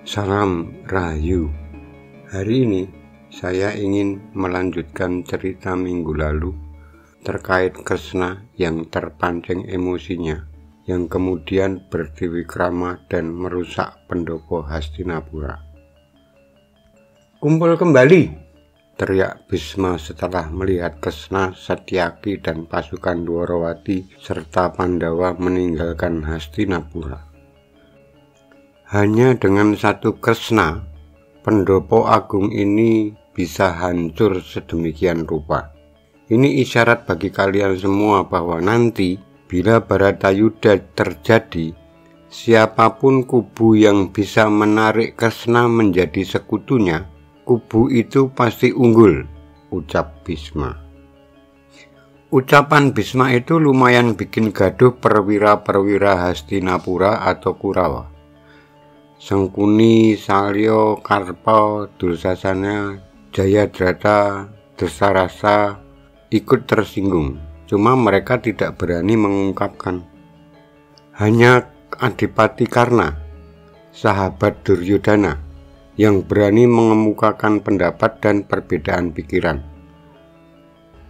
Salam Rahayu. Hari ini saya ingin melanjutkan cerita minggu lalu terkait Kresna yang terpancing emosinya, yang kemudian berdiwikrama dan merusak pendopo Hastinapura. "Kumpul kembali!" teriak Bisma setelah melihat Kresna, Satyaki dan pasukan Dwarawati serta Pandawa meninggalkan Hastinapura. Hanya dengan satu Kresna, pendopo agung ini bisa hancur sedemikian rupa. Ini isyarat bagi kalian semua bahwa nanti bila Bharatayuddha terjadi, siapapun kubu yang bisa menarik Kresna menjadi sekutunya, kubu itu pasti unggul, ucap Bisma. Ucapan Bisma itu lumayan bikin gaduh perwira-perwira Hastinapura atau Kurawa. Sangkuni, Salya, Karpa, Dursasana, Jayadrata, Dresarasa ikut tersinggung. Cuma mereka tidak berani mengungkapkan. Hanya Adipati Karna, sahabat Duryodhana, yang berani mengemukakan pendapat dan perbedaan pikiran.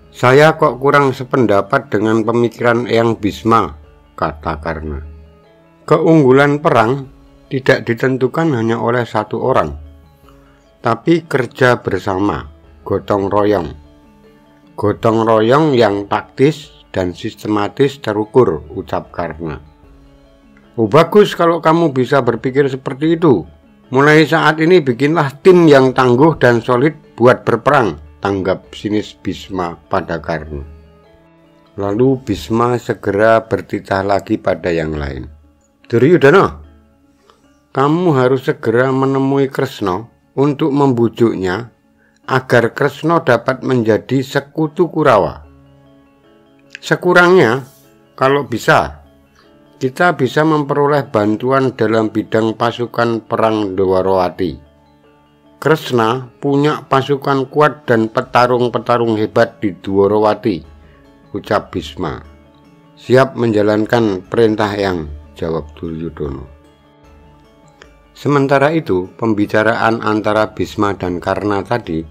"Saya kok kurang sependapat dengan pemikiran Eyang Bisma," kata Karna. "Keunggulan perang tidak ditentukan hanya oleh satu orang, tapi kerja bersama, gotong royong. Gotong royong yang taktis dan sistematis terukur," ucap Karna. "Oh, bagus kalau kamu bisa berpikir seperti itu. Mulai saat ini bikinlah tim yang tangguh dan solid buat berperang," tanggap sinis Bisma pada Karna. Lalu Bisma segera bertitah lagi pada yang lain. "Duryodhana, kamu harus segera menemui Kresna untuk membujuknya agar Kresna dapat menjadi sekutu Kurawa. Sekurangnya, kalau bisa, kita bisa memperoleh bantuan dalam bidang pasukan perang Dwarawati. Kresna punya pasukan kuat dan petarung-petarung hebat di Dwarawati," ucap Bisma. "Siap menjalankan perintah Eyang," jawab Duryodhana. Sementara itu, pembicaraan antara Bisma dan Karna tadi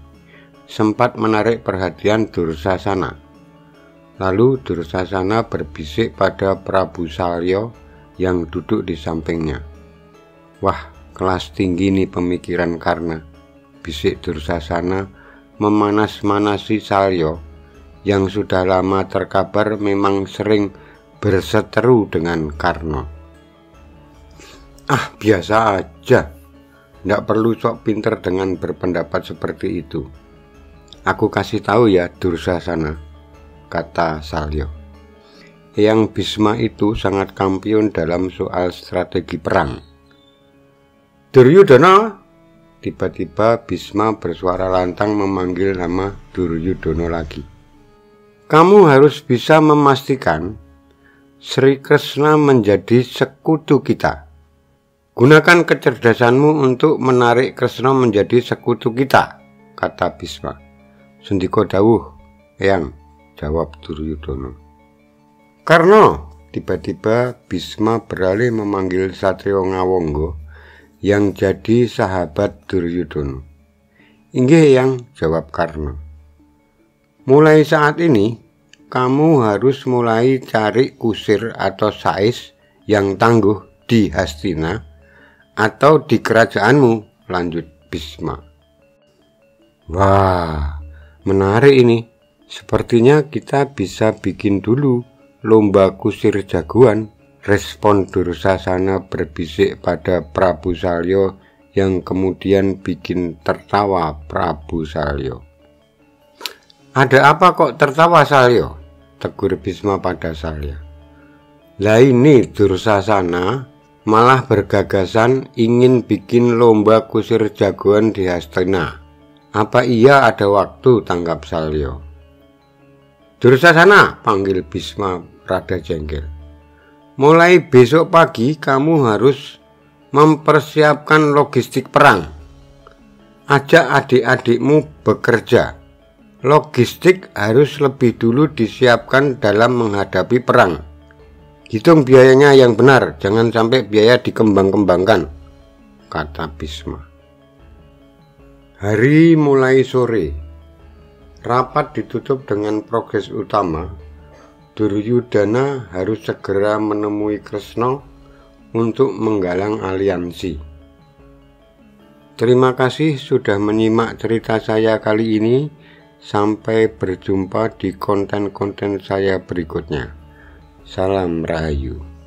sempat menarik perhatian Dursasana. Lalu Dursasana berbisik pada Prabu Salya yang duduk di sampingnya. "Wah, kelas tinggi nih pemikiran Karna," bisik Dursasana memanas-manasi Salya yang sudah lama terkabar memang sering berseteru dengan Karna. "Ah, biasa aja. Nggak perlu sok pinter dengan berpendapat seperti itu. Aku kasih tahu ya Dursasana," kata Salya. "Eyang Bisma itu sangat kampiun dalam soal strategi perang." "Duryodhana!" Tiba-tiba Bisma bersuara lantang memanggil nama Duryodhana lagi. "Kamu harus bisa memastikan Sri Kresna menjadi sekutu kita. Gunakan kecerdasanmu untuk menarik Kresna menjadi sekutu kita," kata Bisma. "Sendika dawuh, Eyang," jawab Duryodhana. "Karna!" Tiba-tiba Bisma beralih memanggil Satrio Ngawangga yang jadi sahabat Duryodhana. "Inggih, Eyang," jawab Karna. "Mulai saat ini, kamu harus mulai cari kusir atau sais yang tangguh di Hastina atau di kerajaanmu," lanjut Bisma. "Wah, menarik ini. Sepertinya kita bisa bikin dulu lomba kusir jagoan," respon Dursasana berbisik pada Prabu Salya yang kemudian bikin tertawa Prabu Salya. "Ada apa kok tertawa, Salya?" tegur Bisma pada Salya. "Lah ini Dursasana malah bergagasan ingin bikin lomba kusir jagoan di Hastina. Apa iya ada waktu?" tanggap Salya. "Dursasana," panggil Bisma rada jengkel. "Mulai besok pagi kamu harus mempersiapkan logistik perang. Ajak adik-adikmu bekerja. Logistik harus lebih dulu disiapkan dalam menghadapi perang. Hitung biayanya yang benar, jangan sampai biaya dikembang-kembangkan, kata Bisma. Hari mulai sore. Rapat ditutup dengan progres utama. Duryudana harus segera menemui Kresna untuk menggalang aliansi. Terima kasih sudah menyimak cerita saya kali ini. Sampai berjumpa di konten-konten saya berikutnya. Salam Rahayu.